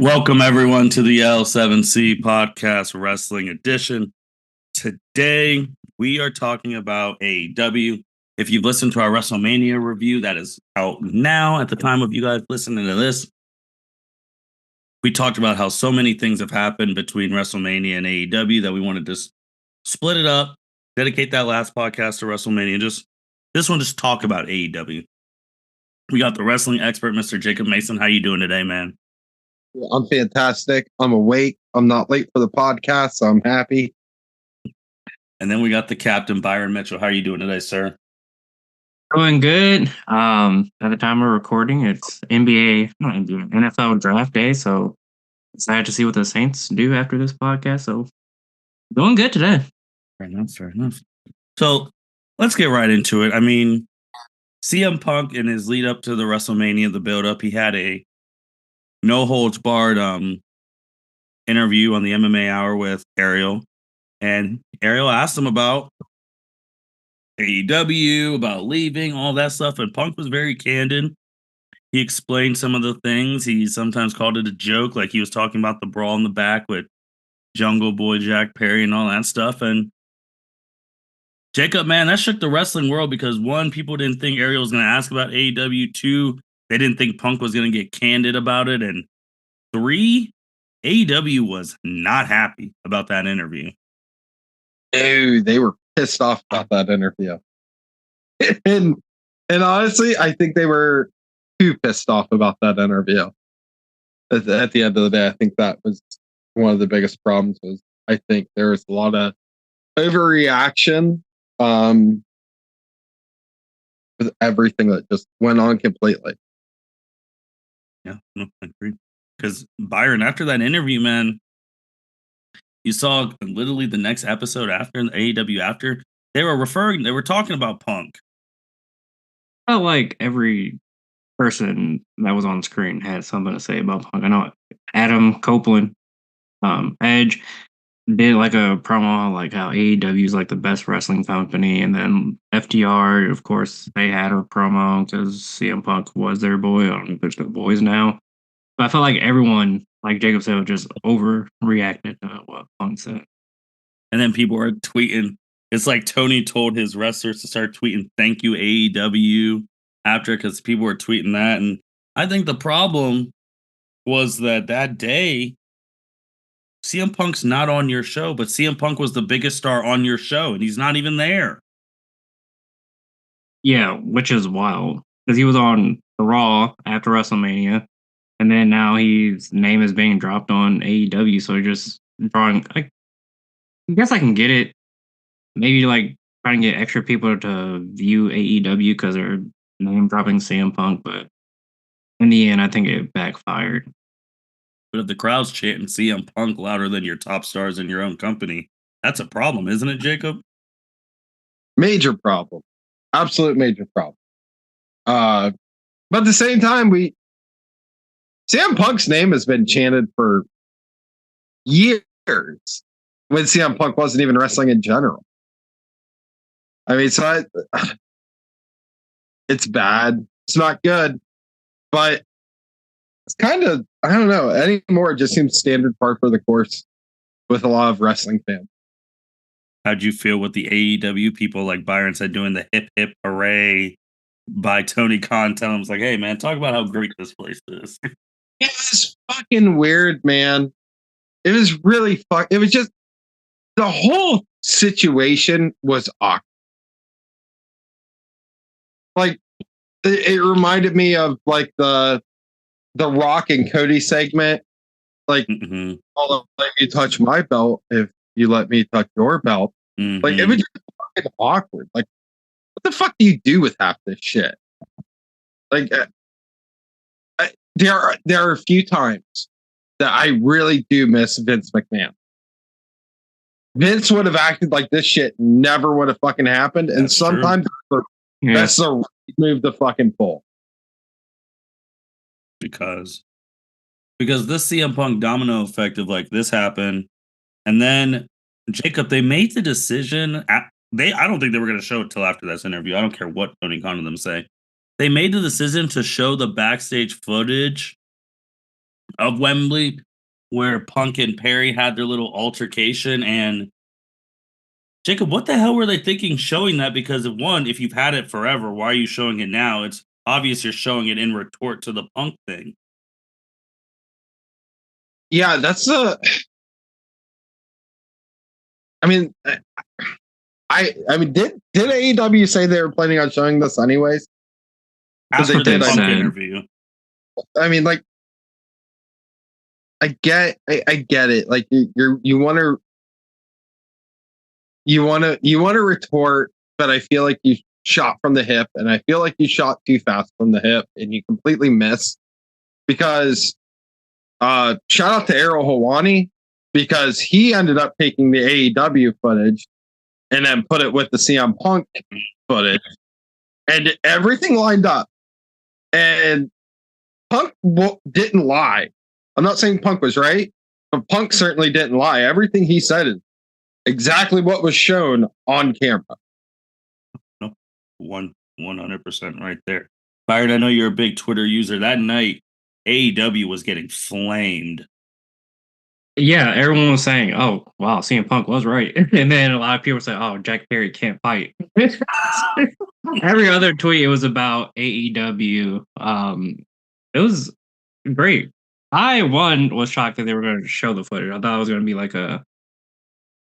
Welcome, everyone, to the L7C Podcast Wrestling Edition. Today, we are talking about AEW. If you've listened to our WrestleMania review, that is out now at the time of you guys listening to this. We talked about how so many things have happened between WrestleMania and AEW that we wanted to split it up, dedicate that last podcast to WrestleMania, and just talk about AEW. We got the wrestling expert, Mr. Jacob Mason. How you doing today, man? I'm fantastic. I'm awake. I'm not late for the podcast, so I'm happy. And then we got the captain, Byron Mitchell. How are you doing today, sir? Doing good. At the time we're recording, it's NFL draft day, so excited to see what the Saints do after this podcast. So doing good today. Fair enough. So let's get right into it. I mean, CM Punk in his lead up to the WrestleMania, the build up, he had a no holds barred interview on the MMA Hour with Ariel, and Ariel asked him about AEW, about leaving, all that stuff, and Punk was very candid. He explained some of the things. He sometimes called it a joke, like he was talking about the brawl in the back with Jungle Boy Jack Perry and all that stuff. And Jacob, man, that shook the wrestling world because one, people didn't think Ariel was going to ask about AEW. Two, they didn't think Punk was going to get candid about it. And three, AEW was not happy about that interview. Dude, they were pissed off about that interview. and honestly, I think they were too pissed off about that interview. At the end of the day, I think that was one of the biggest problems. Was I think there was a lot of overreaction with everything that just went on completely. Yeah, no, I agree. Because Byron, after that interview, man, you saw literally the next episode after the AEW after they were talking about Punk. Felt like every person that was on screen had something to say about Punk. I know Adam Copeland, Edge did like a promo like how AEW is like the best wrestling company, and then FTR, of course, they had a promo because CM Punk was their boy. I don't know if there's no boys now. But I felt like everyone, like Jacob said, just overreacted to what Punk said. And then people were tweeting. It's like Tony told his wrestlers to start tweeting "Thank you AEW" after, because people were tweeting that. And I think the problem was that day, CM Punk's not on your show, but CM Punk was the biggest star on your show, and he's not even there. Yeah, which is wild because he was on the Raw after WrestleMania. And then now his name is being dropped on AEW, so just drawing. I guess I can get it. Maybe like trying to get extra people to view AEW because they're name dropping CM Punk, but in the end, I think it backfired. But if the crowd's chanting CM Punk louder than your top stars in your own company, that's a problem, isn't it, Jacob? Major problem, absolute major problem. But at the same time, CM Punk's name has been chanted for years when CM Punk wasn't even wrestling in general. I mean, so it's bad. It's not good, but it's kind of, I don't know, anymore. It just seems standard par for the course with a lot of wrestling fans. How'd you feel with the AEW people, like Byron said, doing the hip hip hooray by Tony Khan, telling him, like, hey, man, talk about how great this place is. It was fucking weird, man. It was really it was just, the whole situation was awkward. Like, it reminded me of like the Rock and Cody segment. Like, I'll let you touch my belt if you let me touch your belt. Like, it was just fucking awkward. Like, what the fuck do you do with half this shit? Like, there are a few times that I really do miss Vince McMahon. Vince would have acted like this shit never would have fucking happened, and sometimes that's the right move to fucking pull. Because this CM Punk domino effect of like this happened, and then Jacob, they made the decision. I don't think they were going to show it till after this interview. I don't care what Tony Khan and them say. They made the decision to show the backstage footage of Wembley, where Punk and Perry had their little altercation. And Jacob, what the hell were they thinking showing that? Because of one, if you've had it forever, why are you showing it now? It's obvious you're showing it in retort to the Punk thing. Yeah, that's I mean, did AEW say they were planning on showing this anyways? After they the Punk said. interview. I mean, like, I get it. Like, you want to retort, but I feel like you shot from the hip, and I feel like you shot too fast from the hip, and you completely missed. Because shout out to Errol Hawani, because he ended up taking the AEW footage and then put it with the CM Punk footage, and everything lined up. And Punk didn't lie. I'm not saying Punk was right, but Punk certainly didn't lie. Everything he said is exactly what was shown on camera. No, 100% right there. Byron, I know you're a big Twitter user. That night, AEW was getting flamed. Yeah, everyone was saying, "Oh, wow, CM Punk was right," and then a lot of people say, "Oh, Jack Perry can't fight." Every other tweet, it was about AEW. It was great. I was shocked that they were going to show the footage. I thought it was going to be like a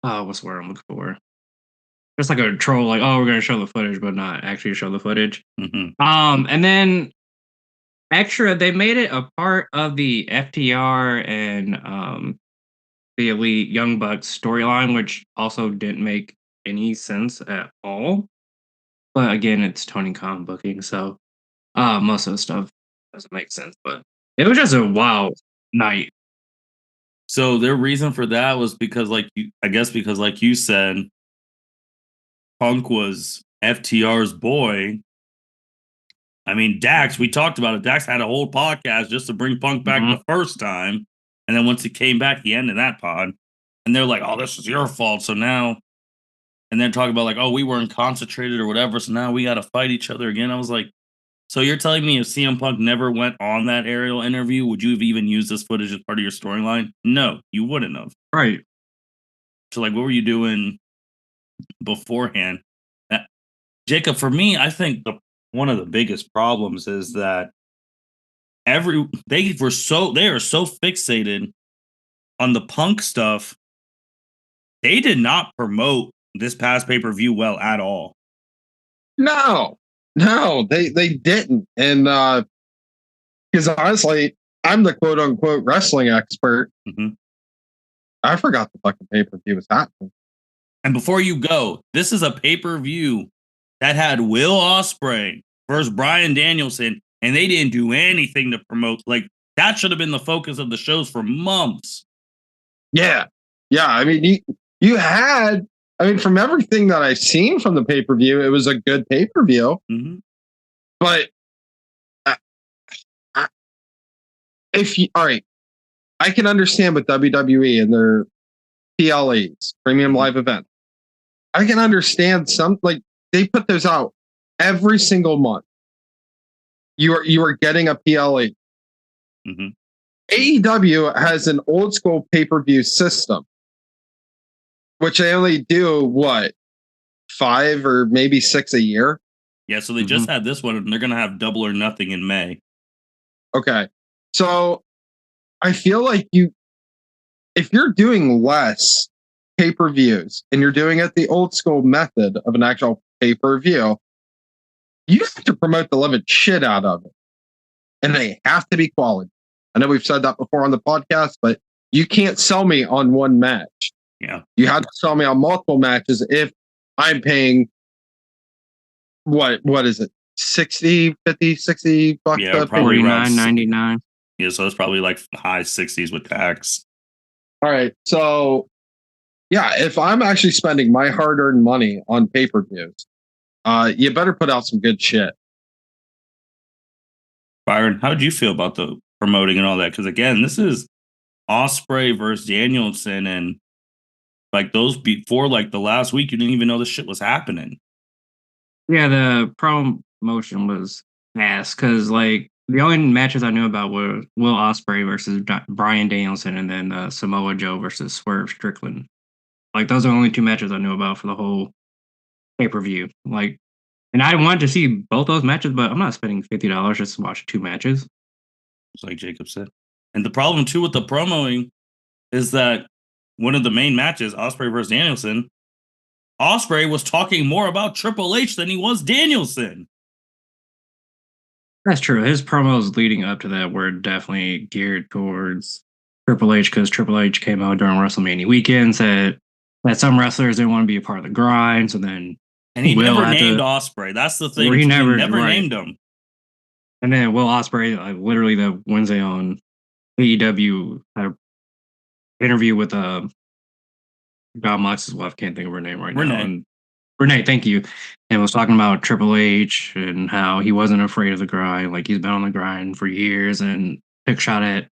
what's the word I'm looking for? Just like a troll, like, "Oh, we're going to show the footage, but not actually show the footage." Mm-hmm. And then extra, they made it a part of the FTR and the Elite Young Bucks storyline, which also didn't make any sense at all. But again, it's Tony Khan booking, so most of the stuff doesn't make sense. But it was just a wild night. So their reason for that was because, like you said, Punk was FTR's boy. I mean, Dax, we talked about it. Dax had a whole podcast just to bring Punk back the first time. And then once he came back, he ended that pod. And they're like, oh, this is your fault. So now, and then talking about like, oh, we weren't concentrated or whatever. So now we got to fight each other again. I was like, so you're telling me if CM Punk never went on that aerial interview, would you have even used this footage as part of your storyline? No, you wouldn't have. Right. So like, what were you doing beforehand? Jacob, for me, I think one of the biggest problems is that they are so fixated on the Punk stuff. They did not promote this past pay-per-view well at all. No, they didn't. And because honestly, I'm the quote unquote wrestling expert. Mm-hmm. I forgot the fucking pay-per-view was happening. And before you go, this is a pay-per-view that had Will Ospreay versus Bryan Danielson, and they didn't do anything to promote. Like, that should have been the focus of the shows for months. Yeah. I mean, you had. I mean, from everything that I've seen from the pay-per-view, it was a good pay-per-view. Mm-hmm. But all right, I can understand with WWE and their PLEs, premium live events. I can understand like they put those out every single month. You are getting a PLE. Mm-hmm. AEW has an old school pay-per-view system, which they only do 5 or maybe 6 a year. Yeah, so they just had this one, and they're going to have Double or Nothing in May. Okay. So I feel like if you're doing less pay-per-views and you're doing it the old school method of an actual pay-per-view, you have to promote the living shit out of it. And they have to be quality. I know we've said that before on the podcast, but you can't sell me on one match. Yeah. You have to sell me on multiple matches if I'm paying what is it? 60 bucks? Yeah, probably $49.99. Yeah, so it's probably like high 60s with tax. All right. So yeah, if I'm actually spending my hard-earned money on pay-per-views, you better put out some good shit. Byron, how did you feel about the promoting and all that? Because again, this is Ospreay versus Danielson, and like those before like the last week, you didn't even know this shit was happening. Yeah, the promotion was ass because like The only matches I knew about were Will Ospreay versus Bryan Danielson, and then Samoa Joe versus Swerve Strickland. Like those are the only two matches I knew about for the whole pay-per-view. Like, and I wanted to see both those matches, but I'm not spending $50 just to watch two matches. It's like Jacob said. And the problem too with the promoing is that one of the main matches, Ospreay versus Danielson, Ospreay was talking more about Triple H than he was Danielson. That's true. His promos leading up to that were definitely geared towards Triple H because Triple H came out during WrestleMania weekend, said that some wrestlers didn't want to be a part of the grind. So then, and he never named Ospreay. That's the thing. He never right. named him. And then Will Ospreay, literally the Wednesday on AEW, had an interview with God Mox's wife. Can't think of her name right now. And Renee, thank you. And was talking about Triple H and how he wasn't afraid of the grind. Like he's been on the grind for years, and took a shot at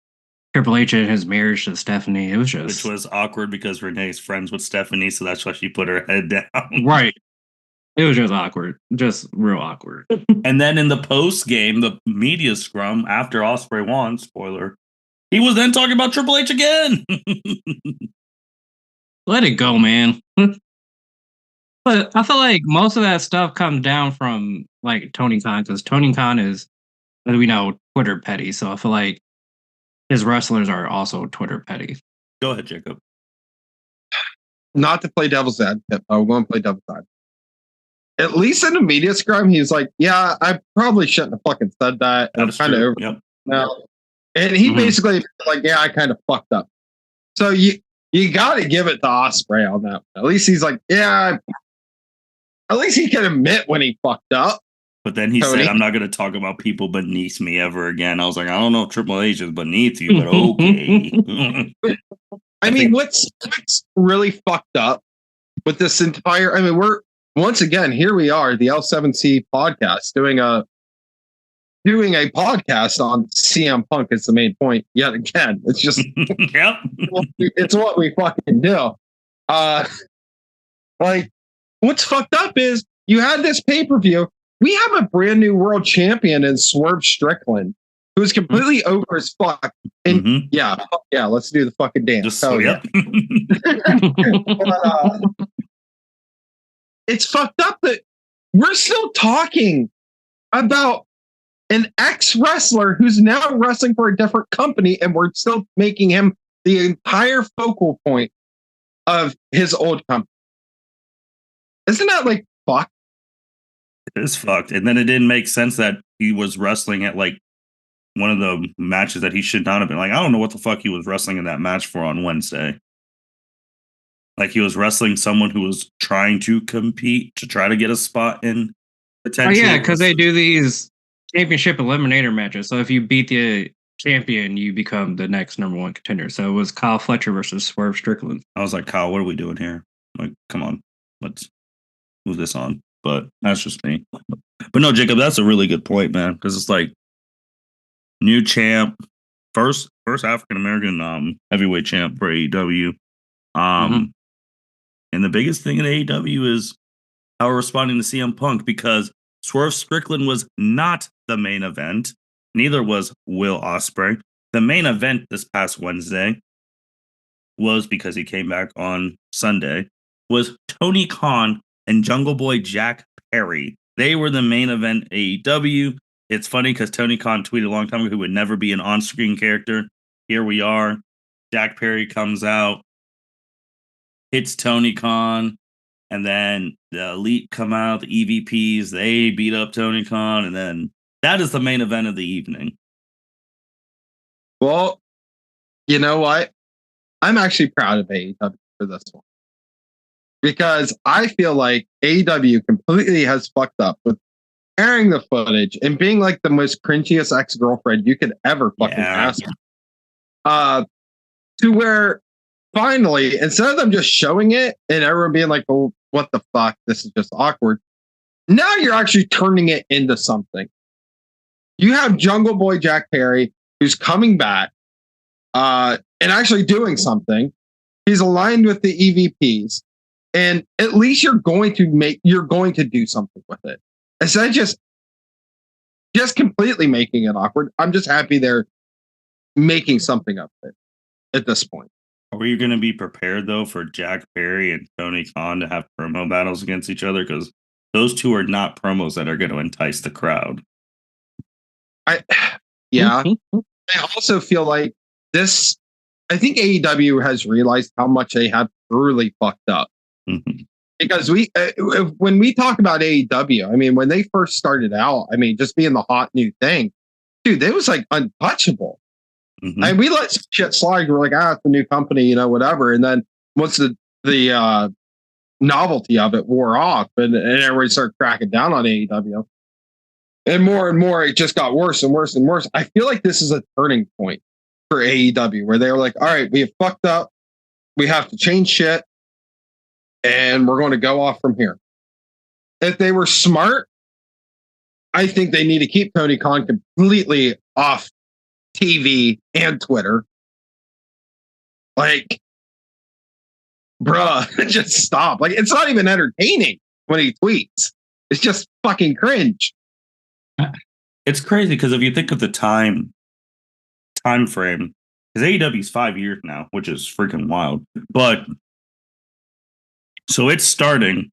Triple H and his marriage to Stephanie. It was just, which was awkward because Renee's friends with Stephanie, so that's why she put her head down. Right. It was just awkward, just real awkward. And then in the post game, the media scrum after Ospreay won, spoiler, he was then talking about Triple H again. Let it go, man. But I feel like most of that stuff comes down from like Tony Khan, because Tony Khan is, as we know, Twitter petty. So I feel like his wrestlers are also Twitter petty. Go ahead, Jacob. Not to play devil's advocate, but I'm going to play devil's advocate. At least in the media scrum, he's like, "Yeah, I probably shouldn't have fucking said that. I'm kind of over now." And he basically like, "Yeah, I kind of fucked up." So you got to give it to Ospreay on that. At least he's like, "Yeah." At least he can admit when he fucked up. But then he said, "I'm not going to talk about people beneath me ever again." I was like, I don't know if Triple H is beneath you, but okay. I mean, what's really fucked up with this entire? I mean, we're once again here. We are the L7C podcast doing a podcast on CM Punk. Is the main point yet again. It's just yep. It's what we fucking do. Like. What's fucked up is you had this pay-per-view. We have a brand new world champion in Swerve Strickland, who's completely over as fuck. And yeah, let's do the fucking dance. It's fucked up that we're still talking about an ex-wrestler who's now wrestling for a different company, and we're still making him the entire focal point of his old company. Isn't that like fucked? It is fucked. And then it didn't make sense that he was wrestling at like one of the matches that he should not have been. Like, I don't know what the fuck he was wrestling in that match for on Wednesday. Like he was wrestling someone who was trying to compete to try to get a spot in potentially. Oh yeah, because they do these championship eliminator matches. So if you beat the champion, you become the next number one contender. So it was Kyle Fletcher versus Swerve Strickland. I was like, Kyle, what are we doing here? Like, come on, let's move this on. But that's just me. But no, Jacob, that's a really good point, man. Because it's like new champ, first African American heavyweight champ for AEW. And the biggest thing in AEW is how we're responding to CM Punk, because Swerve Strickland was not the main event. Neither was Will Ospreay. The main event this past Wednesday was, because he came back on Sunday, was Tony Khan and Jungle Boy Jack Perry. They were the main event AEW. It's funny because Tony Khan tweeted a long time ago he would never be an on-screen character. Here we are. Jack Perry comes out, hits Tony Khan, and then the Elite come out, the EVPs, they beat up Tony Khan, and then that is the main event of the evening. Well, you know what? I'm actually proud of AEW for this one, because I feel like AEW completely has fucked up with airing the footage and being like the most cringiest ex-girlfriend you could ever fucking ask. To where finally, instead of them just showing it and everyone being like, "Oh, what the fuck? This is just awkward." Now you're actually turning it into something. You have Jungle Boy Jack Perry, who's coming back and actually doing something. He's aligned with the EVPs, and at least you're going to do something with it. Instead of just just completely making it awkward. I'm just happy they're making something of it at this point. Are you going to be prepared though for Jack Perry and Tony Khan to have promo battles against each other? Because those two are not promos that are going to entice the crowd. Yeah. I also feel like this. I think AEW has realized how much they have truly fucked up. Mhm. Because when we talk about AEW, I mean, when they first started out, I mean, just being the hot new thing, dude, it was like untouchable. Mhm. And we let shit slide. We're like, it's a new company, you know, whatever. And then once the novelty of it wore off, and everybody started cracking down on AEW, and more, it just got worse and worse and worse. I feel like this is a turning point for AEW, where they were like, all right, we have fucked up. We have to change shit, and we're going to go off from here. If they were smart, I think they need to keep Tony Khan completely off TV and Twitter. Like, bruh, just stop. Like, it's not even entertaining when he tweets. It's just fucking cringe. It's crazy because if you think of the time frame, because AEW is 5 years now, which is freaking wild. But so it's starting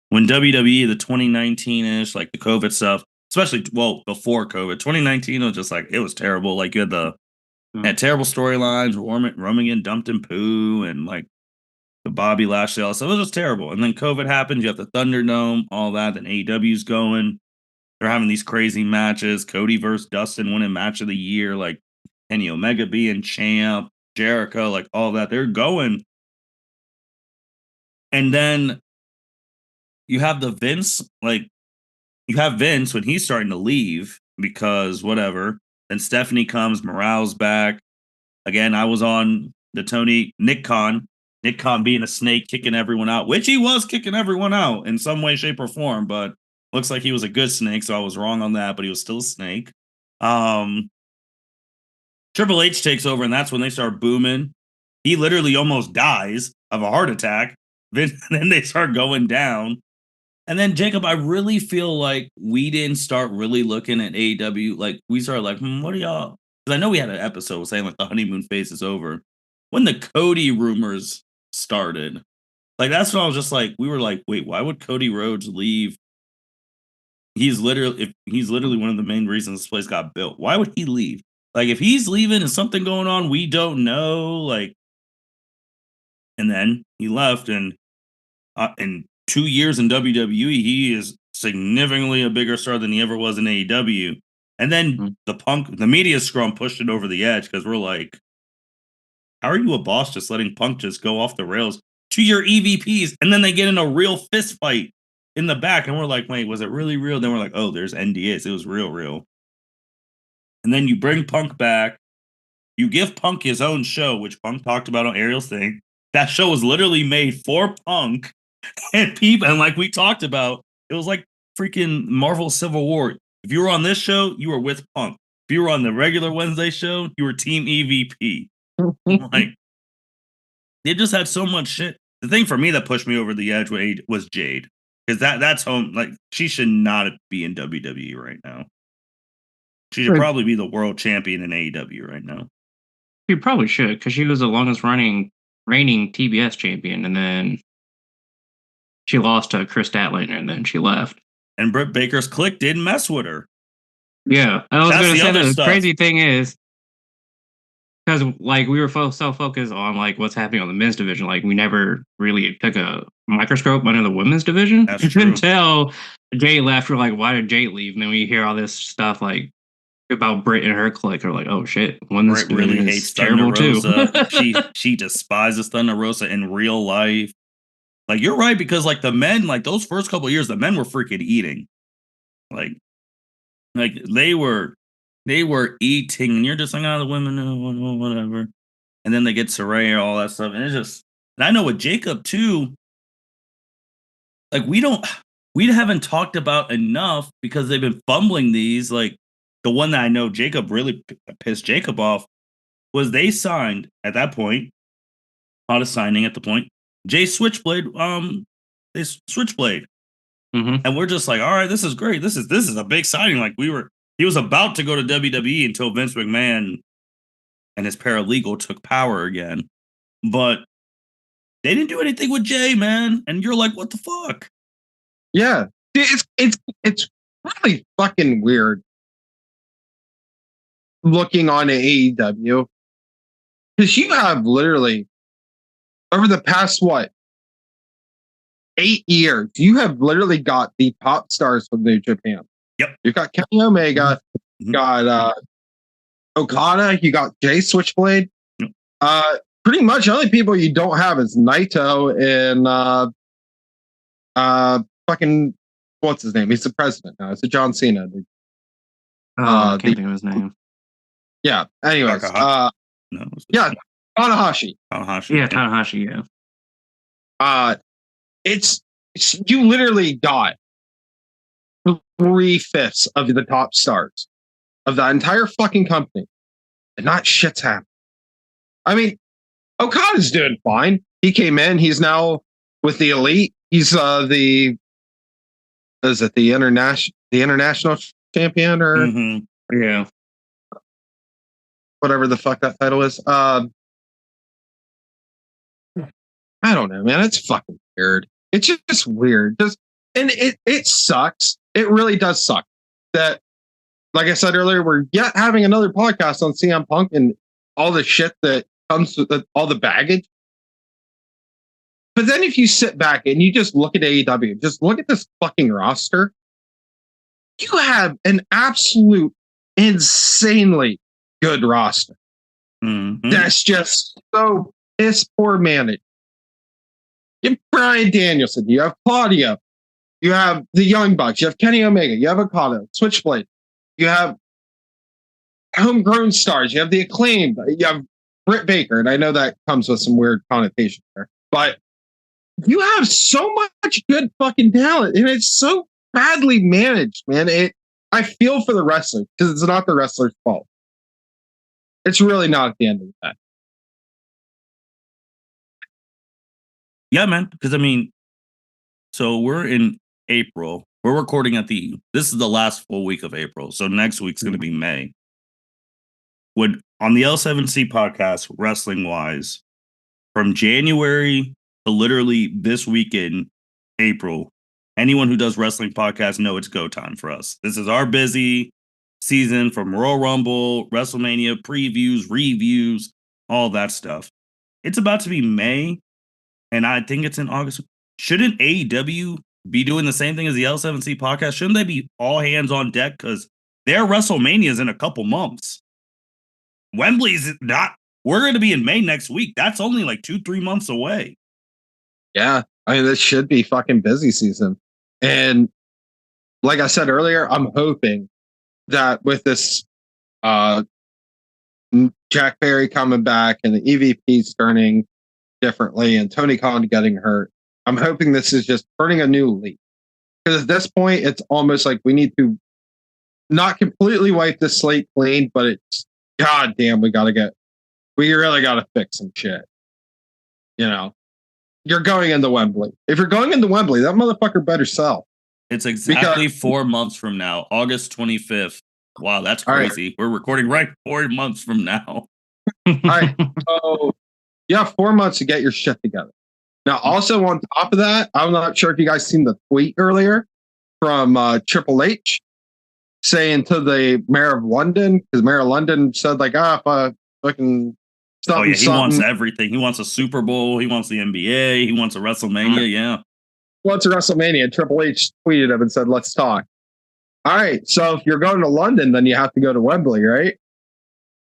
when WWE, the 2019-ish, like the COVID stuff, especially before COVID, 2019 was just like, it was terrible. Like you had terrible storylines, Roman getting dumped in poo, and like the Bobby Lashley, all stuff. It was just terrible. And then COVID happened. You have the Thunderdome, all that. Then AEW's going. They're having these crazy matches. Cody versus Dustin winning match of the year, like Kenny Omega being champ, Jericho, like all that. They're going. And then you have you have Vince when he's starting to leave because whatever. Then Stephanie comes, Morale's back. Again, I was on the Nick Khan being a snake, kicking everyone out, which he was kicking everyone out in some way, shape, or form, but looks like he was a good snake, so I was wrong on that, but he was still a snake. Triple H takes over, and that's when they start booming. He literally almost dies of a heart attack. Then they start going down. And then, Jacob, I really feel like we didn't start really looking at AEW. Like, we started like, what are y'all? Because I know we had an episode saying like the honeymoon phase is over. When the Cody rumors started, like that's when I was just like, we were like, wait, why would Cody Rhodes leave? He's literally one of the main reasons this place got built. Why would he leave? Like, if he's leaving and something going on, we don't know. Like, and then he left, and in 2 years in WWE, he is significantly a bigger star than he ever was in AEW. And then the media scrum pushed it over the edge because we're like, how are you a boss just letting Punk just go off the rails to your EVPs? And then they get in a real fist fight in the back. And we're like, wait, was it really real? Then we're like, oh, there's NDAs. It was real. And then you bring Punk back. You give Punk his own show, which Punk talked about on Ariel's thing. That show was literally made for Punk. And people, and like we talked about, it was like freaking Marvel Civil War. If you were on this show, you were with Punk. If you were on the regular Wednesday show, you were Team EVP. Like, they just had so much shit. The thing for me that pushed me over the edge was Jade. Because that's home. Like, she should not be in WWE right now. She should probably be the world champion in AEW right now. She probably should, because she was the longest reigning TBS champion, and then she lost to Chris Statlander, and then she left. And Britt Baker's clique didn't mess with her. Yeah, I was going to say the crazy thing is, because like we were so focused on like what's happening on the men's division, like we never really took a microscope under the women's division. That's true. Until Jay left. We're like, why did Jay leave? And then we hear all this stuff like about Britt and her clique. We're like, oh shit, women's Britt really hates terrible too. she despises Thunder Rosa in real life. Like, you're right, because like the men, like those first couple of years, the men were freaking eating. Like they were eating, and you're just like, the women, whatever. And then they get Saraya, all that stuff, and it's just. And I know with Jacob too. Like we haven't talked about enough because they've been fumbling these. Like the one that I know Jacob really pissed Jacob off was they signed at that point. Not a signing at the point. Jay Switchblade, Switchblade. Mm-hmm. And we're just like, all right, this is great. This is a big signing. Like we were, He was about to go to WWE until Vince McMahon and his paralegal took power again. But they didn't do anything with Jay, man. And you're like, what the fuck? Yeah. It's really fucking weird looking on AEW. Because you have literally over the past 8 years, you have literally got the top stars from New Japan. Yep. You've got Kenny Omega, got Okada, you got Jay Switchblade. Yep. Pretty much the only people you don't have is Naito and fucking what's his name? He's the president now. It's a John Cena. I can't think of his name. Yeah. Anyways, no, yeah, Tanahashi. Yeah, Tanahashi. Yeah. It's you literally got 3/5 of the top stars of the entire fucking company, and not shit's happening. I mean, Okada's doing fine. He came in. He's now with the Elite. He's the international champion or yeah, whatever the fuck that title is. I don't know, man. It's fucking weird. It's just weird. And it sucks. It really does suck that, like I said earlier, we're yet having another podcast on CM Punk and all the shit that comes with all the baggage. But then if you sit back and you just look at AEW, just look at this fucking roster, you have an absolute insanely good roster. That's just so piss poor managed. You have Bryan Danielson, you have Claudio, you have the Young Bucks, you have Kenny Omega, you have Okada, Switchblade, you have homegrown stars, you have the Acclaimed, you have Britt Baker, and I know that comes with some weird connotation there, but you have so much good fucking talent, and it's so badly managed, man. I feel for the wrestlers because it's not the wrestler's fault. It's really not at the end of the day. Yeah, man. Because I mean, so we're in April. We're recording this is the last full week of April. So next week's going to be May. On the L7C podcast, wrestling wise, from January to literally this weekend, April, anyone who does wrestling podcasts know it's go time for us. This is our busy season from Royal Rumble, WrestleMania, previews, reviews, all that stuff. It's about to be May, and I think it's in August. Shouldn't AEW be doing the same thing as the L7C podcast? Shouldn't they be all hands on deck? Because their WrestleMania is in a couple months. Wembley's not. We're going to be in May next week. That's only like 2-3 months away. Yeah. I mean, this should be fucking busy season. And like I said earlier, I'm hoping that with this Jack Perry coming back and the EVPs turning differently and Tony Khan getting hurt, I'm hoping this is just turning a new leaf. Because at this point, it's almost like we need to not completely wipe the slate clean, but it's goddamn, we really got to fix some shit. You know, you're going into Wembley. If you're going into Wembley, that motherfucker better sell. It's exactly 4 months from now, August 25th. Wow, that's crazy. Right. We're recording right 4 months from now. All right. So you have 4 months to get your shit together. Now, also on top of that, I'm not sure if you guys seen the tweet earlier from Triple H saying to the mayor of London, because mayor of London said like, fucking something. Oh yeah, he wants everything. He wants a Super Bowl. He wants the NBA. He wants a WrestleMania. Yeah. He wants a WrestleMania. Triple H tweeted him and said, let's talk. All right. So if you're going to London, then you have to go to Wembley, right?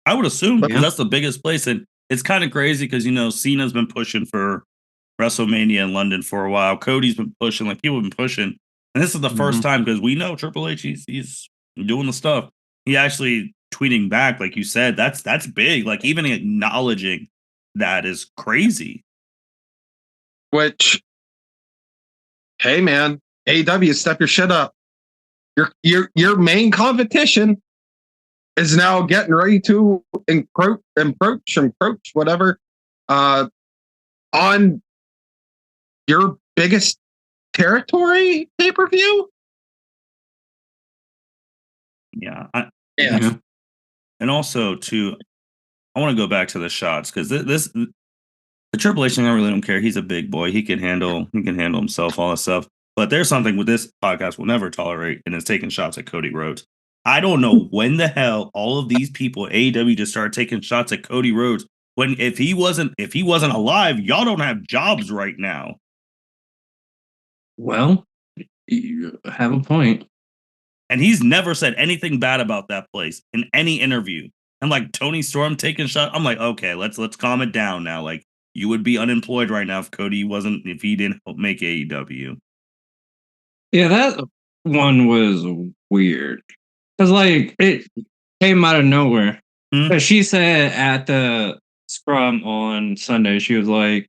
I would assume because that's the biggest place. And it's kind of crazy because, Cena's been pushing for WrestleMania in London for a while. Cody's been pushing, like people have been pushing. And this is the first time because we know Triple H, he's doing the stuff. He actually tweeting back, like you said, that's big. Like even acknowledging that is crazy. Which, hey man, AEW, step your shit up. Your main competition is now getting ready to encroach, whatever, on your biggest territory pay-per-view. Yeah. Yeah. And also, too, I want to go back to the shots because the Triple H thing, I really don't care. He's a big boy. He can handle himself, all that stuff. But there's something with this podcast we'll never tolerate, and it's taking shots at Cody Rhodes. I don't know when the hell all of these people at AEW just started taking shots at Cody Rhodes. When if he wasn't alive, y'all don't have jobs right now. Well, you have a point. And he's never said anything bad about that place in any interview. And like Tony Storm taking shots, I'm like, okay, let's calm it down now. Like, you would be unemployed right now if he didn't make AEW. Yeah, that one was weird. Because, like, it came out of nowhere. But she said at the scrum on Sunday, she was like,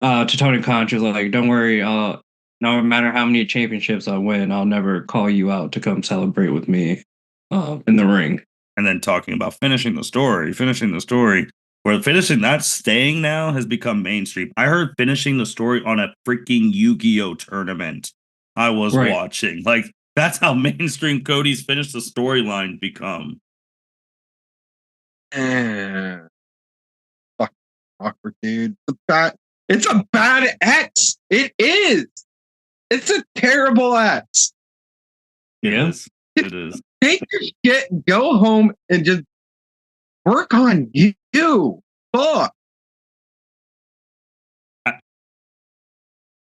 to Tony Khan, she was like, don't worry, no matter how many championships I win, I'll never call you out to come celebrate with me in the ring. And then talking about finishing the story, where finishing that staying now has become mainstream. I heard finishing the story on a freaking Yu-Gi-Oh tournament I was watching. Like, that's how mainstream Cody's finished the storyline become. Fuck, awkward, dude. It's a bad X. It is. It's a terrible X. It is. Take your shit and go home and just work on you. Fuck.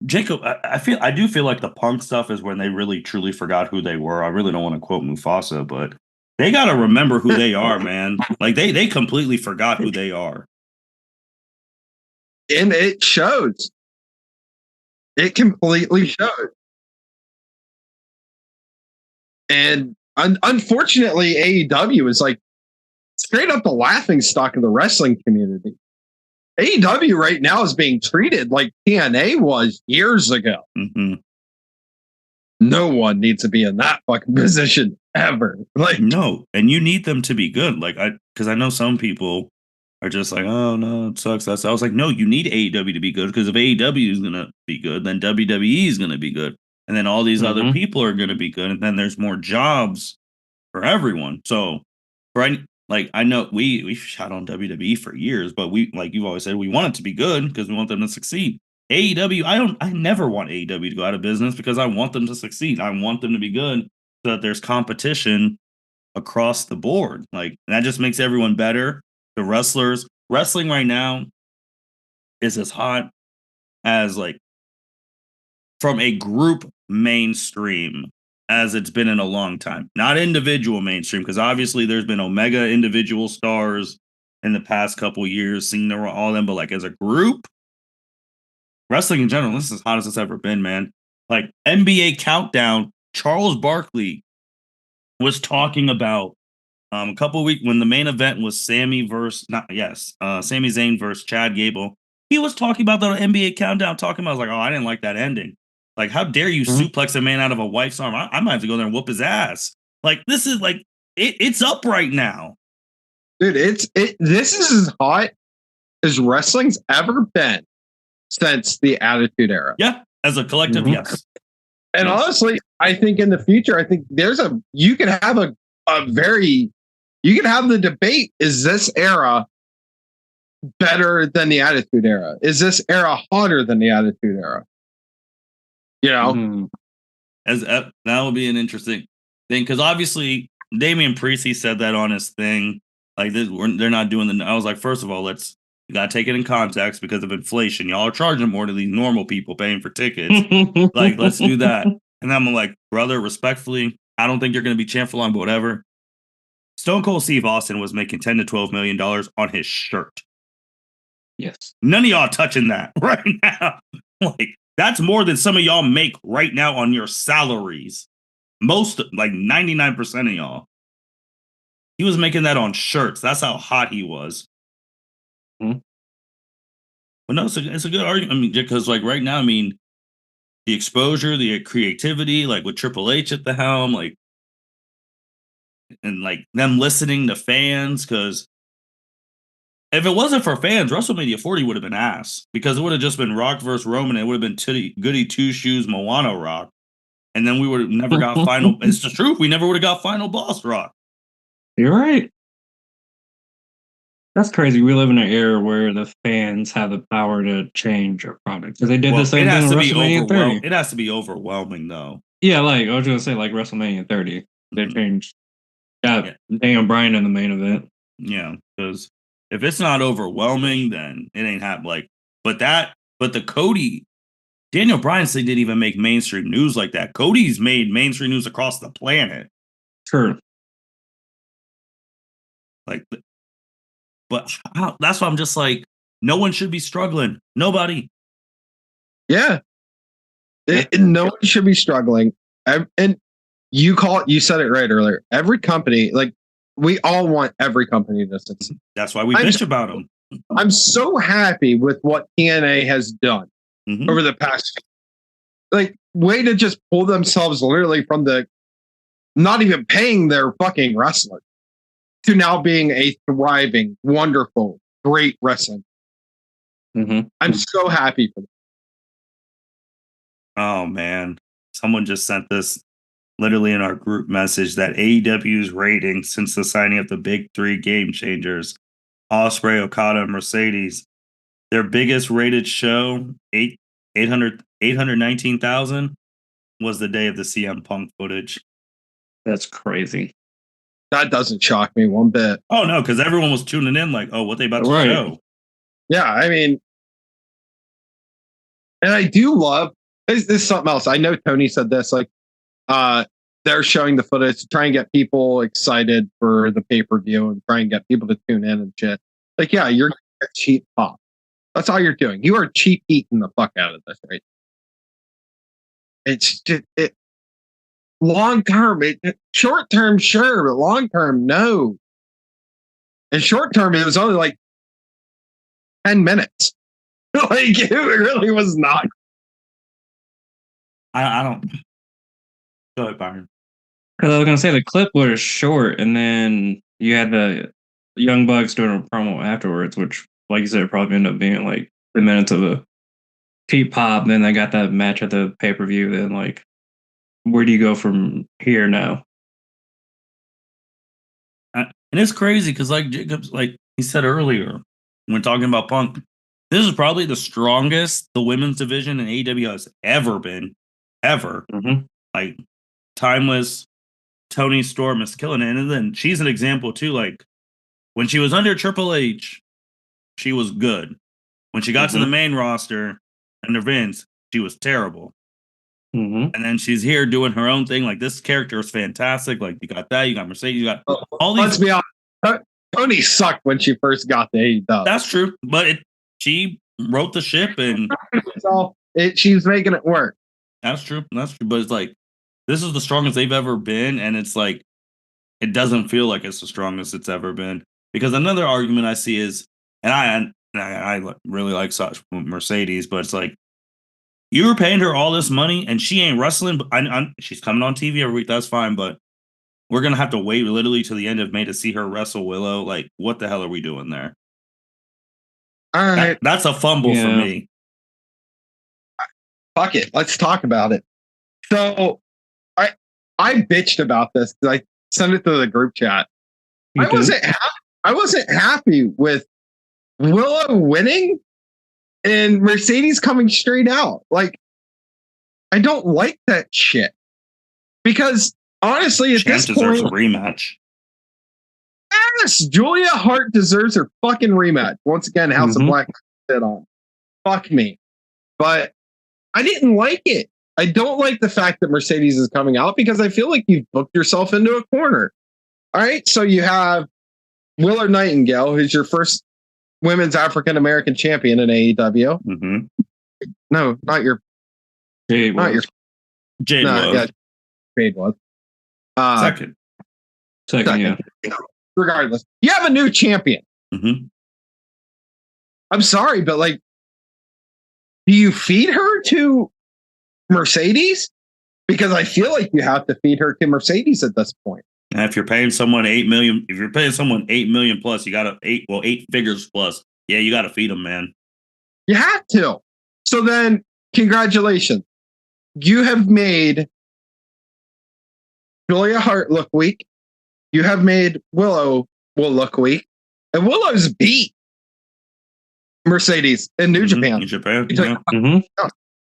Jacob, I do feel like the Punk stuff is when they really truly forgot who they were. I really don't want to quote Mufasa, but they got to remember who they are, man. Like they completely forgot who they are. And it shows. It completely shows. And unfortunately, AEW is like straight up the laughing stock of the wrestling community. AEW right now is being treated like TNA was years ago. Mm-hmm. No one needs to be in that fucking position ever. Like, no, and you need them to be good. Like, because I know some people are just like, oh no, it sucks. I was like, no, you need AEW to be good, because if AEW is gonna be good, then WWE is gonna be good, and then all these other people are gonna be good, and then there's more jobs for everyone. So, right, like, I know we shot on WWE for years, but we, like you've always said, we want it to be good because we want them to succeed. AEW, I never want AEW to go out of business because I want them to succeed. I want them to be good so that there's competition across the board. Like, that just makes everyone better. The wrestling right now is as hot as, like, from a group mainstream as it's been in a long time. Not individual mainstream, because obviously there's been Omega individual stars in the past couple years, seeing all them, but like as a group, wrestling in general, this is as hot as it's ever been, man. Like NBA Countdown, Charles Barkley was talking about a couple of weeks when the main event was Sami Zayn versus Chad Gable. He was talking about the NBA Countdown, talking about, like, oh, I didn't like that ending. Like, how dare you suplex a man out of a wife's arm? I might have to go there and whoop his ass. Like, this is like it's up right now, dude. This is as hot as wrestling's ever been since the Attitude Era. Yeah, as a collective, yes. And honestly, I think in the future, I think you can have the debate: is this era better than the Attitude Era? Is this era hotter than the Attitude Era? You know, as that would be an interesting thing, because obviously Damian Priest, he said that on his thing, like, they're not doing I was like, first of all, you gotta take it in context because of inflation. Y'all are charging more to these normal people paying for tickets. Like, let's do that. And I'm like, brother, respectfully, I don't think you're gonna be champ for long, but whatever. Stone Cold Steve Austin was making $10 to $12 million on his shirt. Yes. None of y'all touching that right now. Like, that's more than some of y'all make right now on your salaries. Most, like 99% of y'all. He was making that on shirts. That's how hot he was. But no, it's a good argument. I mean, because, like, right now, I mean, the exposure, the creativity, like with Triple H at the helm, like, and like them listening to fans, because if it wasn't for fans, WrestleMania 40 would have been ass, because it would have just been Rock versus Roman. And it would have been Goody Two Shoes Moana Rock. and then we would have never got final. It's the truth. We never would have got final boss rock. You're right. That's crazy. We live in an era where the fans have the power to change a product. Because they did the same thing with WrestleMania 30. It has to be overwhelming, though. Yeah, like I was going to say, like WrestleMania 30. They changed. Got Daniel Bryan in the main event. Yeah, because if it's not overwhelming, then it ain't happening. But the Cody, Daniel Bryan said didn't even make mainstream news like that. Cody's made mainstream news across the planet. True. But that's why I'm just like, no one should be struggling. Nobody. Yeah. No one should be struggling. And you said it right earlier. Every company, like, we all want every company to succeed. That's why we bitch about them. I'm so happy with what TNA has done over the past. Like, way to just pull themselves literally from the not even paying their fucking wrestler to now being a thriving, wonderful, great wrestling. I'm so happy for them. Oh, man. Someone just sent this literally in our group message that AEW's rating since the signing of the big three game changers, Ospreay, Okada, and Mercedes, their biggest rated show, 819,000, was the day of the CM Punk footage. That's crazy. That doesn't shock me one bit. Oh, no, because everyone was tuning in like, oh, what they about to show? Yeah, I mean, and I do love, this is something else. I know Tony said this, like, they're showing the footage to try and get people excited for the pay-per-view and try and get people to tune in and shit. Like, yeah, you're a cheap pop. That's all you're doing. You are cheap eating the fuck out of this, right? It's just, long term, short term, sure, but long term, no. And short term, it was only like 10 minutes. Like, it really was not. I don't. Go ahead, Byron. Because I was gonna say the clip was short, and then you had the Young Bucks doing a promo afterwards, which, like you said, probably ended up being like 3 minutes of a cheap pop. Then they got that match at the pay per view. Then, like, where do you go from here now? And it's crazy because, like Jacobs, like he said earlier, when talking about Punk, this is probably the strongest the women's division in AEW has ever been, ever. Like, Timeless, Tony Storm is killing it. And then she's an example too. Like, when she was under Triple H, she was good. When she got to the main roster under Vince, she was terrible. And then she's here doing her own thing. Like, this character is fantastic. Like, you got that, you got Mercedes, you got all these. Let's be honest. Tony sucked when she first got to AEW. That's true, but she wrote the ship, and she's making it work. That's true. But it's like, this is the strongest they've ever been, and it's like, it doesn't feel like it's the strongest it's ever been. Because another argument I see is, and I really like Mercedes, but it's like, you were paying her all this money and she ain't wrestling. But she's coming on TV every week. That's fine, but we're gonna have to wait literally to the end of May to see her wrestle Willow. Like, what the hell are we doing there? All right, that's a fumble for me. Fuck it, let's talk about it. So, I bitched about this because I sent it to the group chat. I wasn't happy with Willow winning and Mercedes coming straight out. Like, I don't like that shit. Because honestly, at this point, deserves a rematch. Yes, Julia Hart deserves her fucking rematch. Once again, House of Black shit on. Fuck me. But I didn't like it. I don't like the fact that Mercedes is coming out because I feel like you've booked yourself into a corner. All right, so you have Willow Nightingale, who's your first women's African American champion in AEW. No, not your. Jade was. Yeah, Jade was. Second, yeah. Regardless, you have a new champion. I'm sorry, but like, do you feed her to Mercedes? Because I feel like you have to feed her to Mercedes at this point. And if you're paying someone $8 million plus, you got to 8 figures plus. Yeah, you got to feed them, man. You have to. So then, congratulations. You have made Julia Hart look weak. You have made Willow will look weak. And Willow's beat Mercedes in New Japan. New Japan.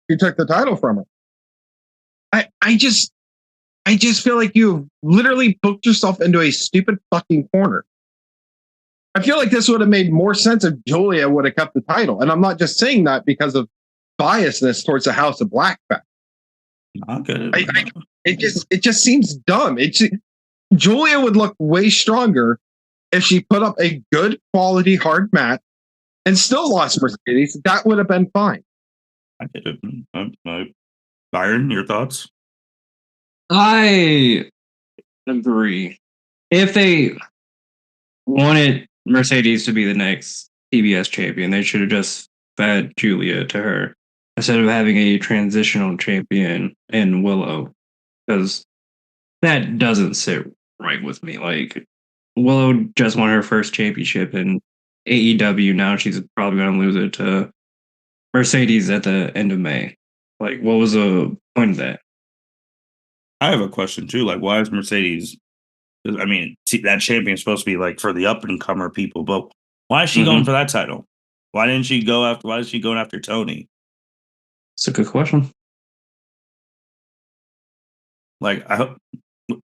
He took the title from her. I just feel like you've literally booked yourself into a stupid fucking corner. I feel like this would have made more sense if Julia would have kept the title. And I'm not just saying that because of biasness towards the House of Black fact. Okay. It just seems dumb. Julia would look way stronger if she put up a good quality hard match and still lost Mercedes. That would have been fine. I get it. Byron, your thoughts? I agree. If they wanted Mercedes to be the next TBS champion, they should have just fed Julia to her instead of having a transitional champion in Willow, because that doesn't sit right with me. Like, Willow just won her first championship in AEW. Now she's probably going to lose it to Mercedes at the end of May. Like, what was the point of that? I have a question too. Like, why is Mercedes? I mean, that champion's supposed to be like for the up and comer people, but why is she going for that title? Why didn't she go after? Why is she going after Tony? It's a good question. Like, I hope, because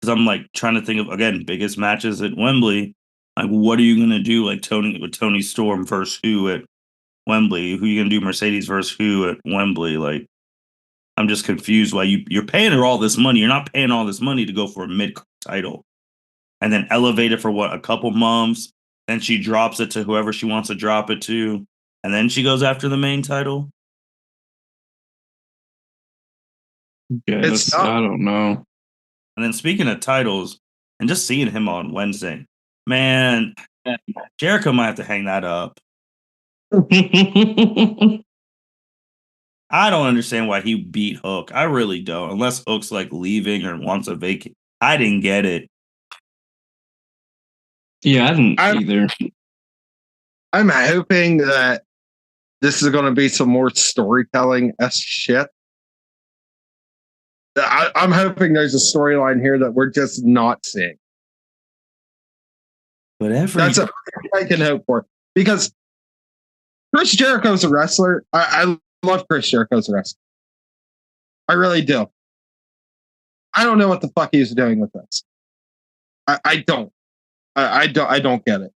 I'm like trying to think of again biggest matches at Wembley. Like, what are you gonna do? Like Tony Storm versus who at Wembley? Who are you gonna do? Mercedes versus who at Wembley? Like, I'm just confused why you're paying her all this money. You're not paying all this money to go for a mid title and then elevate it for what, a couple months. Then she drops it to whoever she wants to drop it to, and then she goes after the main title. Yes, I don't know. And then speaking of titles, and just seeing him on Wednesday, man, Jericho might have to hang that up. I don't understand why he beat Hook. I really don't. Unless Hook's like leaving or wants a vacate. I didn't get it. Yeah, I didn't either. I'm hoping that this is going to be some more storytelling-esque shit. I'm hoping there's a storyline here that we're just not seeing. Whatever. That's what I can hope for. Because Chris Jericho's a wrestler. I love Chris Jericho as a wrestler. I really do. I don't know what the fuck he's doing with this. I don't. I don't get it.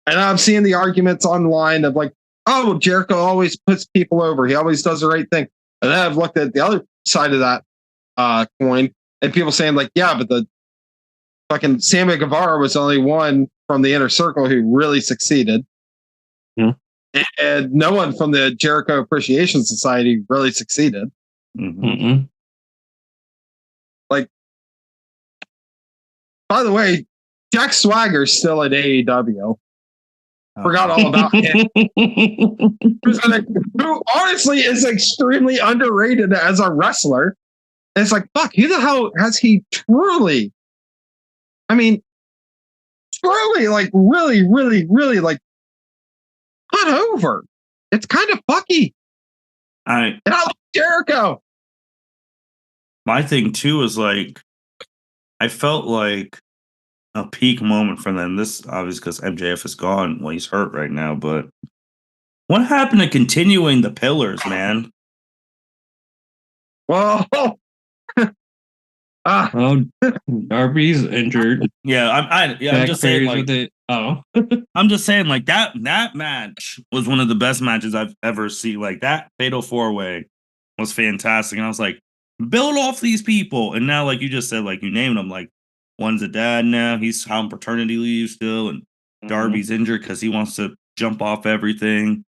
And I'm seeing the arguments online of like, oh, Jericho always puts people over. He always does the right thing. And then I've looked at the other side of that coin, and people saying like, yeah, but the fucking Sammy Guevara was only one from the inner circle who really succeeded. Yeah. And no one from the Jericho Appreciation Society really succeeded. Mm-hmm. Like, by the way, Jack Swagger's still at AEW. Forgot all about him. Who honestly is extremely underrated as a wrestler. And it's like, fuck, who the hell has he truly? I mean, truly, like, really, really, really, like, put over. It's kind of fucky. And I love Jericho. My thing too is like, I felt like a peak moment for them. This obviously because MJF is gone. Well, he's hurt right now, but what happened to continuing the pillars, man? Well, Darby's injured. Yeah, I'm just saying like I'm just saying like that match was one of the best matches I've ever seen. Like that Fatal 4-Way was fantastic. And I was like, build off these people. And now, like you just said, like you named them, like one's a dad now, he's on paternity leave still, and Darby's injured because he wants to jump off everything.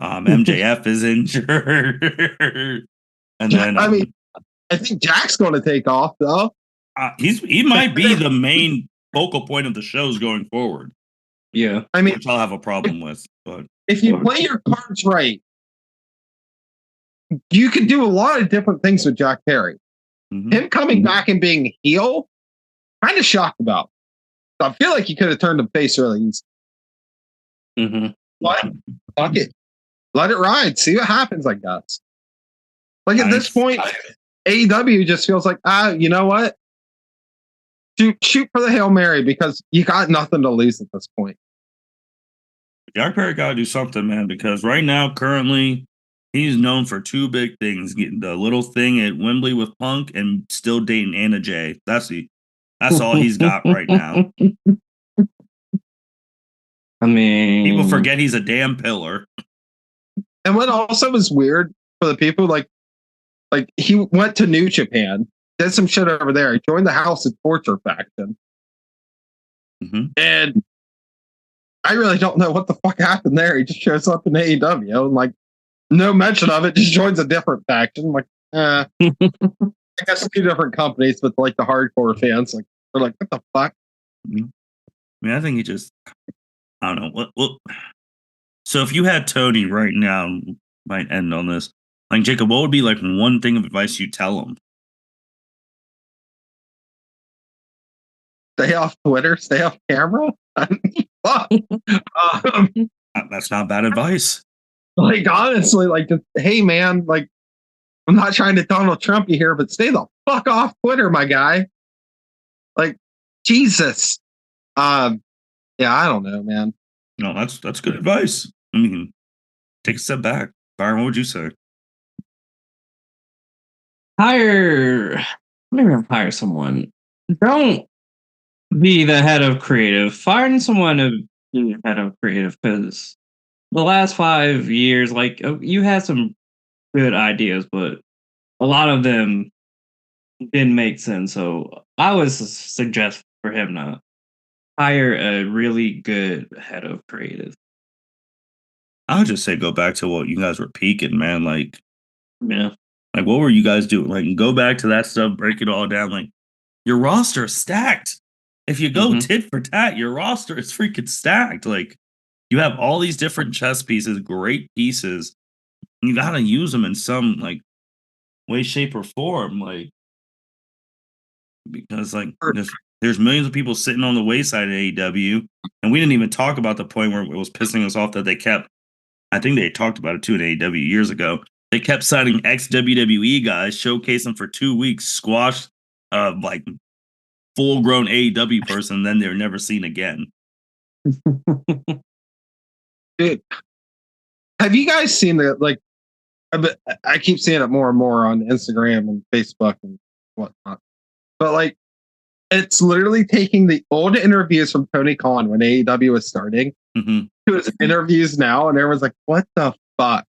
MJF is injured. And then I mean, I think Jack's going to take off though. He might be the main focal point of the shows going forward. Yeah, I mean, which I'll have a problem with. But if you play your cards right, you can do a lot of different things with Jack Perry. Mm-hmm. Him coming back and being heel, kind of shocked about. I feel like he could have turned him face really easy. Mm-hmm. But fuck it, let it ride. See what happens. I guess. Like at this point, AEW just feels like, you know what? Shoot for the Hail Mary because you got nothing to lose at this point. Jack Perry got to do something, man, because right now, currently, he's known for two big things: getting the little thing at Wembley with Punk and still dating Anna Jay. That's all he's got right now. I mean, People forget he's a damn pillar. And what also was weird for the people, like he went to New Japan, did some shit over there. He joined the House of Torture faction. Mm-hmm. And I really don't know what the fuck happened there. He just shows up in AEW and like no mention of it, just joins a different faction. I'm like, I guess two different companies, but like the hardcore fans, like they're like, what the fuck? Mm-hmm. I mean, I think he just, I don't know. What so if you had Tony right now, might end on this. Like, Jacob, what would be like one thing of advice you tell him? Stay off Twitter, stay off camera. That's not bad advice. Like, honestly, like, just, hey, man, like, I'm not trying to Donald Trump you here, but stay the fuck off Twitter, my guy. Like, Jesus. Yeah, I don't know, man. No, that's good advice. I mean, take a step back. Byron, what would you say? Maybe hire someone. Don't be the head of creative. Find someone to be the head of creative, because the last 5 years, like, you had some good ideas, but a lot of them didn't make sense. So I would suggest for him to hire a really good head of creative. I would just say go back to what you guys were peaking, man. Like, Yeah. Like, what were you guys doing? Like, go back to that stuff, break it all down. Like, your roster is stacked. If you go tit for tat, your roster is freaking stacked. Like, you have all these different chess pieces, great pieces. You got to use them in some like way, shape, or form. Like, because like there's millions of people sitting on the wayside at AEW, and we didn't even talk about the point where it was pissing us off that they kept. I think they talked about it too in AEW years ago. They kept signing ex-WWE guys, showcase them for 2 weeks, squash like full-grown AEW person, then they're never seen again. Dude, have you guys seen the like? I keep seeing it more and more on Instagram and Facebook and whatnot. But like, it's literally taking the old interviews from Tony Khan when AEW was starting to his interviews now, and everyone's like, "What the fuck?"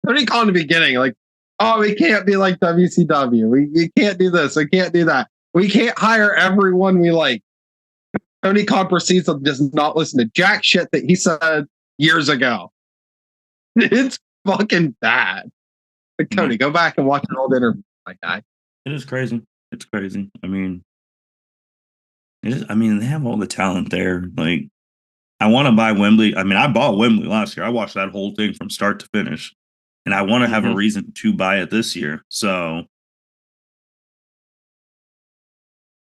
Tony Khan in the beginning, like, "Oh, we can't be like WCW. We can't do this. We can't do that. We can't hire everyone we like." Tony Khan proceeds to just not listen to jack shit that he said years ago. It's fucking bad. Like, Tony, go back and watch an old interview, my guy. It is crazy. It's crazy. I mean, they have all the talent there. Like, I want to buy Wembley. I mean, I bought Wembley last year. I watched that whole thing from start to finish, and I want to have a reason to buy it this year. So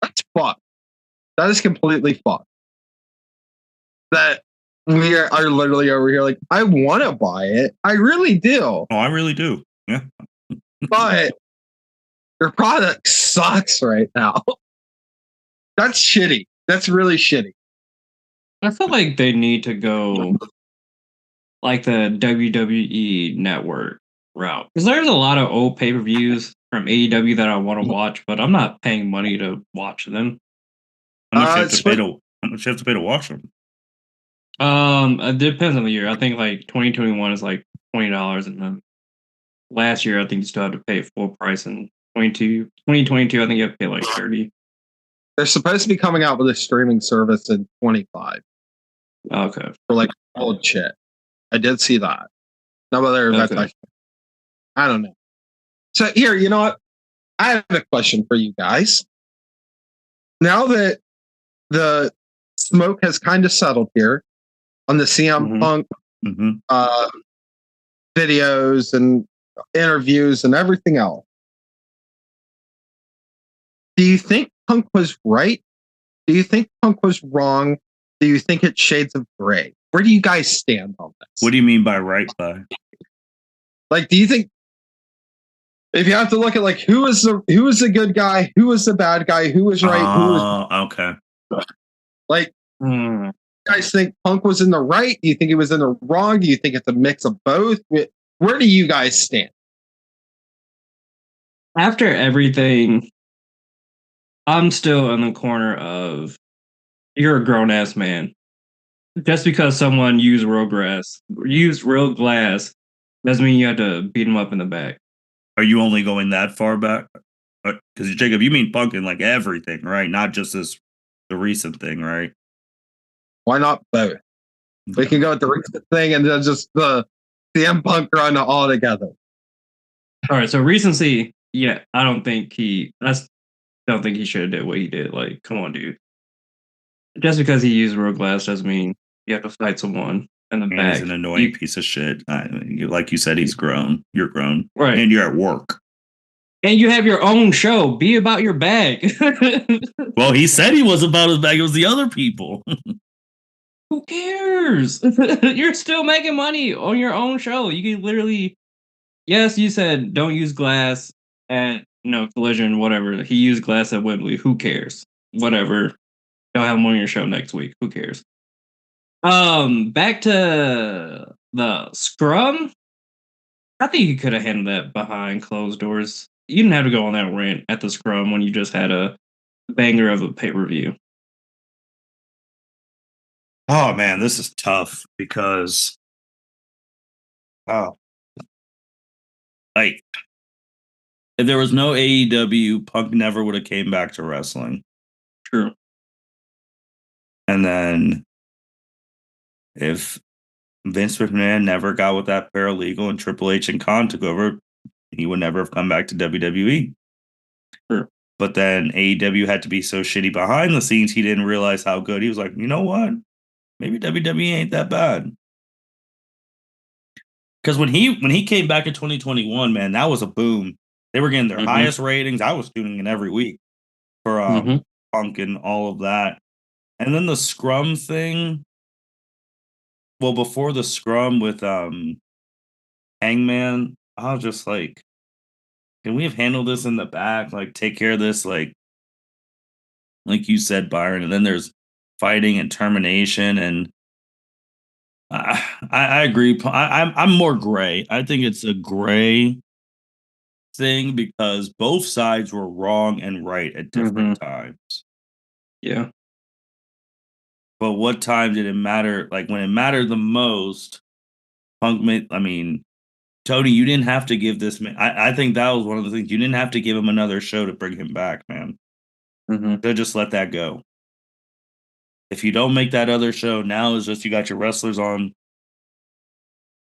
that's fucked. That is completely fucked. That we are literally over here like, I want to buy it. I really do. Oh, I really do. Yeah. But your product sucks right now. That's shitty. That's really shitty. I feel like they need to go like the WWE network route, because there's a lot of old pay-per-views from AEW that I want to watch, but I'm not paying money to watch them. How much you have to pay to watch them? It depends on the year. I think like 2021 is like $20, and then last year I think you still have to pay full price, and 2022 I think you have to pay like $30. They're supposed to be coming out with a streaming service in 25. Okay. For like old shit. I did see that. No, whether that's like, I don't know. So here, you know what? I have a question for you guys. Now that the smoke has kind of settled here on the CM Punk videos and interviews and everything else, do you think Punk was right? Do you think Punk was wrong? Do you think it's shades of gray? Where do you guys stand on this? What do you mean by right by? Like, do you think If you have to look at like who was the good guy, who was the bad guy, who was right, who was okay. like. You guys think Punk was in the right? Do you think he was in the wrong? Do you think it's a mix of both? Where do you guys stand? After everything, I'm still in the corner of you're a grown ass man. Just because someone used real glass, doesn't mean you have to beat him up in the back. Are you only going that far back? Because Jacob, you mean Punk in like everything, right? Not just the recent thing, right? Why not both? We can go with the recent thing and then just the CM Punk run all together. All right, so recency, yeah, I don't think he should have did what he did. Like, come on, dude. Just because he used real glass doesn't mean you have to fight someone in the back. He's an annoying piece of shit. Like you said, he's grown. You're grown. Right. And you're at work. And you have your own show. Be about your bag. Well, he said he was about his bag. It was the other people. Who cares? You're still making money on your own show. You can literally... Yes, you said don't use glass at Collision, whatever. He used glass at Wembley. Who cares? Whatever. Don't have him on your show next week. Who cares? Back to the scrum. I think you could have handled that behind closed doors. You didn't have to go on that rant at the scrum when you just had a banger of a pay-per-view. Oh man, this is tough because like if there was no AEW, Punk never would have came back to wrestling. True. And then if Vince McMahon never got with that paralegal and Triple H and Khan took over, he would never have come back to WWE. Sure. But then AEW had to be so shitty behind the scenes, he didn't realize how good. He was like, you know what? Maybe WWE ain't that bad. Because when he came back in 2021, man, that was a boom. They were getting their highest ratings. I was tuning in every week for Punk and all of that. And then the scrum thing. Well, before the scrum with Hangman, I was just like, can we have handled this in the back? Like, take care of this, like you said, Byron. And then there's fighting and termination, and I agree. I'm more gray. I think it's a gray thing because both sides were wrong and right at different times. Yeah. But what time did it matter? Like when it mattered the most, Punk made. I mean, Tony, you didn't have to give this man. I think that was one of the things. You didn't have to give him another show to bring him back, man. So just let that go. If you don't make that other show, now it's just you got your wrestlers on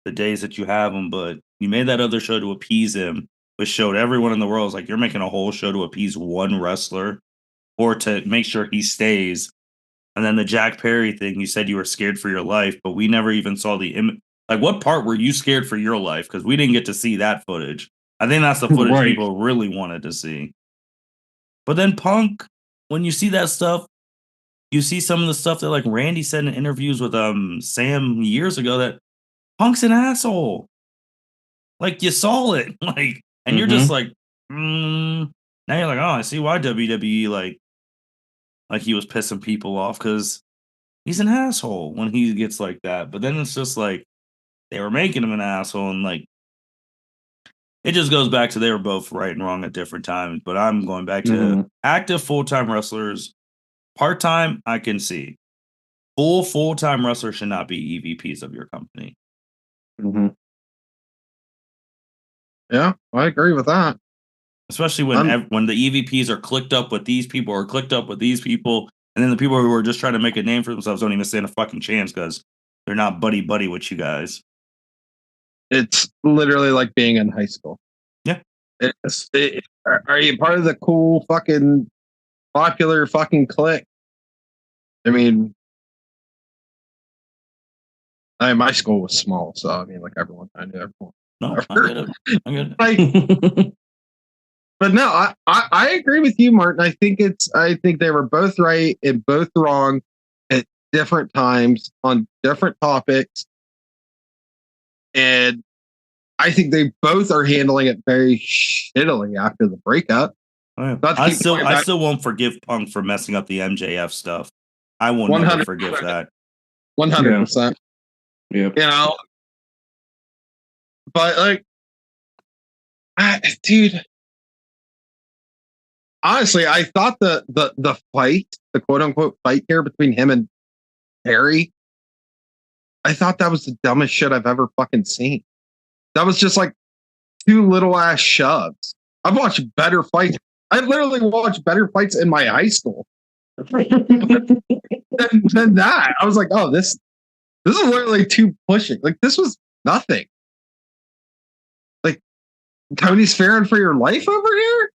the days that you have them, but you made that other show to appease him, which showed everyone in the world is like you're making a whole show to appease one wrestler or to make sure he stays. And then the Jack Perry thing, you said you were scared for your life, but we never even saw the image. Like, what part were you scared for your life? Because we didn't get to see that footage. I think that's the footage people really wanted to see. But then Punk, when you see that stuff, you see some of the stuff that like Randy said in interviews with Sam years ago that Punk's an asshole. Like you saw it, like, and you're just like, now you're like, oh, I see why WWE like he was pissing people off because he's an asshole when he gets like that. But then it's just like they were making him an asshole, and like it just goes back to they were both right and wrong at different times. But I'm going back to active full-time wrestlers. Part-time, I can see. Full-time wrestlers should not be EVPs of your company. Yeah, I agree with that. Especially when the EVPs are clicked up with these people or clicked up with these people, and then the people who are just trying to make a name for themselves don't even stand a fucking chance because they're not buddy-buddy with you guys. It's literally like being in high school. Yeah. Are you part of the cool fucking popular fucking clique? I mean, my school was small, so I mean, like I knew everyone. No, I get it. But no, I agree with you, Martin. I think they were both right and both wrong at different times on different topics. And I think they both are handling it very shittily after the breakup. I still won't forgive Punk for messing up the MJF stuff. I will never forgive that. 100%. Yeah. You know, but like, dude, honestly, I thought the fight, the quote unquote fight here between him and Harry, I thought that was the dumbest shit I've ever fucking seen. That was just like two little ass shoves. I've watched better fights. I've literally watched better fights in my high school than that. I was like, oh, this is literally too pushing. Like, this was nothing. Like, Tony's fearing for your life over here?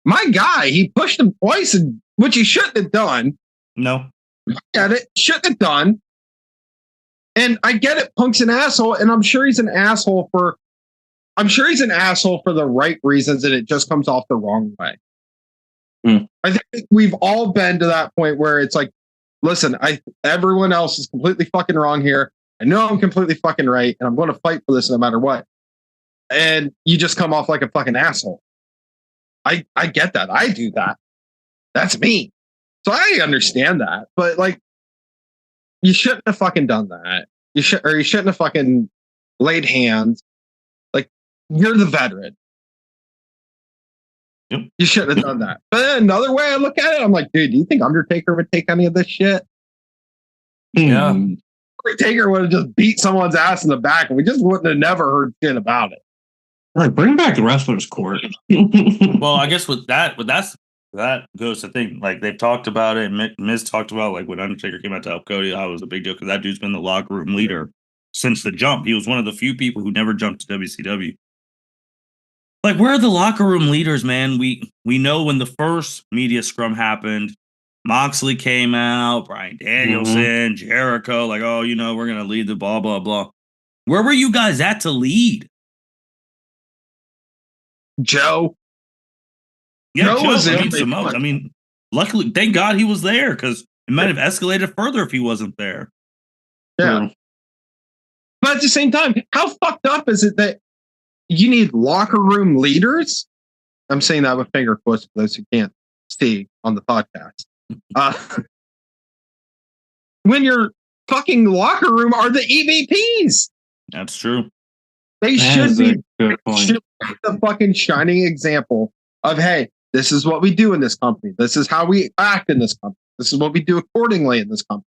My guy, he pushed him twice, which he shouldn't have done. No. Get it? Shouldn't have done. And I get it, Punk's an asshole, and I'm sure he's an asshole for the right reasons, and it just comes off the wrong way. I think we've all been to that point where it's like, listen, everyone else is completely fucking wrong here. I know I'm completely fucking right, and I'm going to fight for this no matter what. And you just come off like a fucking asshole. I get that. I do that. That's me. So I understand that. But like, you shouldn't have fucking done that. You shouldn't have fucking laid hands. Like, you're the veteran. Yep. You shouldn't have done that. But another way I look at it, I'm like, dude, do you think Undertaker would take any of this shit? Yeah. Undertaker would have just beat someone's ass in the back, and we just wouldn't have never heard shit about it. Like, bring back the wrestler's court. Well, I guess that goes to thing. Like, they've talked about it. Miz talked about, like, when Undertaker came out to help Cody, how it was a big deal because that dude's been the locker room leader since the jump. He was one of the few people who never jumped to WCW. Like, where are the locker room leaders, man? We know when the first media scrum happened, Moxley came out, Bryan Danielson, Jericho, like, oh, you know, we're gonna lead the blah blah blah. Where were you guys at to lead? Joe. Yeah, Joe was I mean, luckily, thank God he was there because it might have escalated further if he wasn't there. Yeah. But at the same time, how fucked up is it that you need locker room leaders? I'm saying that with finger quotes for those who can't see on the podcast. When your fucking locker room are the EVPs. That's true. They should be the fucking shining example of, hey, this is what we do in this company. This is how we act in this company. This is what we do accordingly in this company.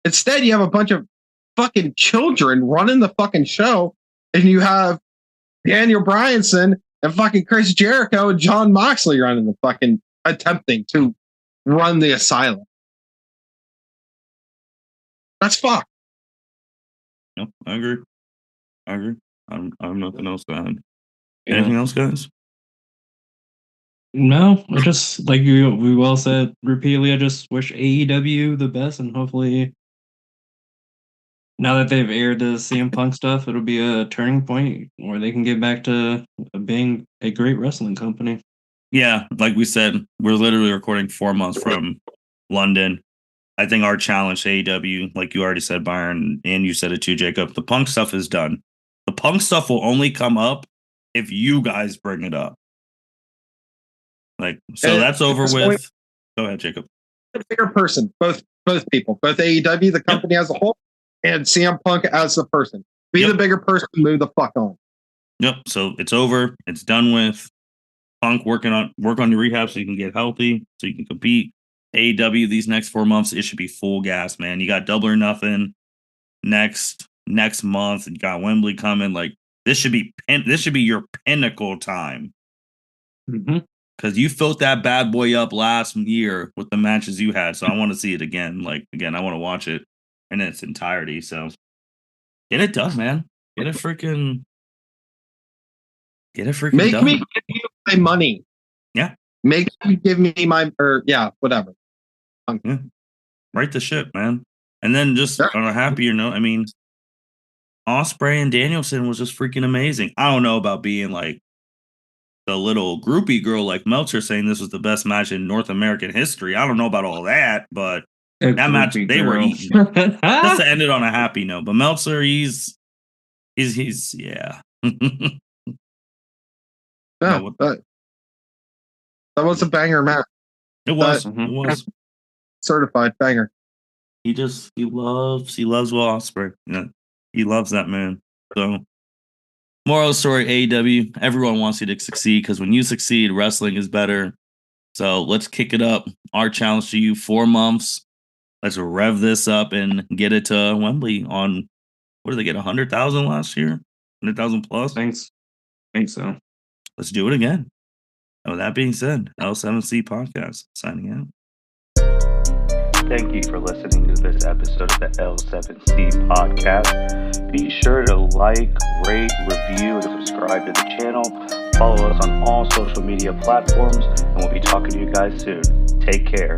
Instead, you have a bunch of fucking children running the fucking show, and you have Daniel Bryanson and fucking Chris Jericho and John Moxley running the fucking attempting to run the asylum. That's fucked. Yep, I agree. I have nothing else to add. Anything else, guys? No, I just, like we well said repeatedly, I just wish AEW the best, and hopefully now that they've aired the CM Punk stuff, it'll be a turning point where they can get back to being a great wrestling company. Yeah, like we said, we're literally recording 4 months from London. I think our challenge to AEW, like you already said, Byron, and you said it too, Jacob, the Punk stuff is done. The Punk stuff will only come up if you guys bring it up. Like, so and that's over with. Go ahead, Jacob. The bigger person, both people, both AEW, the company as a whole, and CM Punk as the person. Be the bigger person, move the fuck on. Yep. So it's over. It's done with. Punk work on your rehab so you can get healthy, so you can compete. AEW these next 4 months, it should be full gas, man. You got Double or Nothing next month. You got Wembley coming. Like, this should be your pinnacle time. Because you filled that bad boy up last year with the matches you had, so I want to see it again. Like, again, I want to watch it in its entirety. So get it done, man. Get it freaking Make done. me give you my money. Yeah. Make me give me my whatever. Yeah. Right the ship, man. And then just on a happier note, I mean, Ospreay and Danielson was just freaking amazing. I don't know about being like the little groupie girl like Meltzer saying this was the best match in North American history. I don't know about all that, but that match, they were eating. Just to end it on a happy note. But Meltzer, he's He's yeah. Yeah, No, that was a banger match. it was. Mhm. It was. Certified banger. He loves Will Ospreay. Yeah, he loves that man. So, moral of the story: AEW. Everyone wants you to succeed because when you succeed, wrestling is better. So let's kick it up. Our challenge to you: 4 months. Let's rev this up and get it to Wembley on. What did they get? 100,000 last year? 100,000 plus. Thanks. Think so. Let's do it again. And with that being said, L7C Podcast signing out. Thank you for listening to this episode of the L7C Podcast. Be sure to like, rate, review, and subscribe to the channel. Follow us on all social media platforms, and we'll be talking to you guys soon. Take care.